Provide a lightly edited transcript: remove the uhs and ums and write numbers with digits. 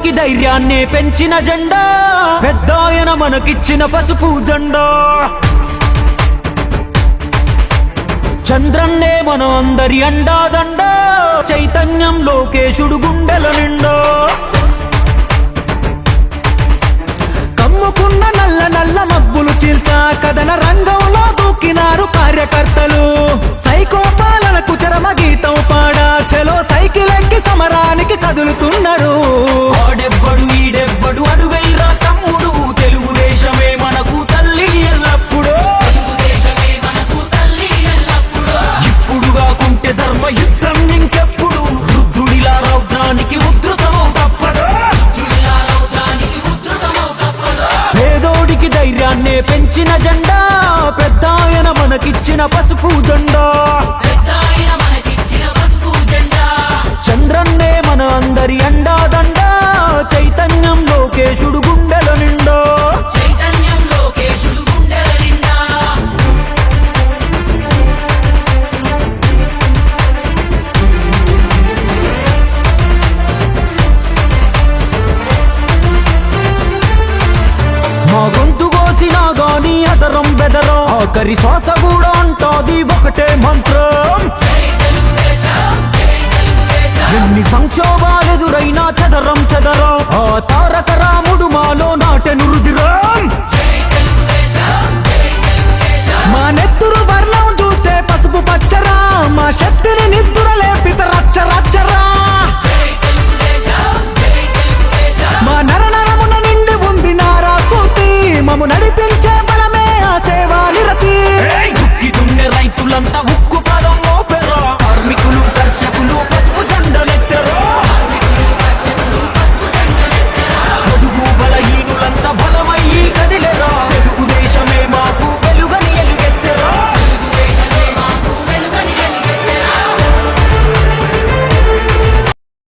పేదోడికి ధైర్యాన్నే పెంచిన జెండా, పెద్దాయన మనకిచ్చిన పసుపు జెండా. చంద్రన్నే మన అందరి అండాదండ, చైతన్యం లోకేశుడు గుండెల నిండా. కమ్ముకున్న నల్ల నల్ల మబ్బులు చీల్చా కథన రంగంలో దూకినారు కార్యకర్తలు. సైకో పాలనకు చరమ గీతం పాడా చలో సైకిల్ ఎక్కి సమరానికి కదులుతున్నారు. ఆడెవ్వడు ఈడెవ్వడు అడుగైరా తమ్ముడు, తెలుగుదేశమే మనకు తల్లి ఎల్లప్పుడు. ఇప్పుడు కాకుంటే ధర్మ యుద్ధం ఇంకెప్పుడు, రుద్రుడిలా రౌద్రానికి ఉద్ధృతమవు తప్పదు. పేదోడికి ధైర్యాన్నే పెంచిన జెండా, పెద్దాయన మనకిచ్చిన పసుపు జెండా. చంద్రన్నే మన అందరి అండాదండ, చైతన్యం లోకేశుడు గుండెల నిండా. మా గొంతు కోసినా గాని అదరం బెదరం, ఆఖరి శ్వాస కూడా అంటాది ఒకటే మంత్రం. ఎన్ని సంక్షోభాలెదురైనా చదరం చదరం, ఆ తారక రాముడు మాలో నాటెను రుదిరం. మా నెత్తురు వర్ణం చూస్తే పసుపు పచ్చరా, మా శక్తిని నిద్దుర లేపిత రచ్చ రచ్చరా. మా నరనరమున నిండి ఉంది నారా స్ఫూర్తి, మము నడిపించే బలమే ఆ సేవా నిరతి. దుక్కి దున్నే రైతులంతా ఉక్కు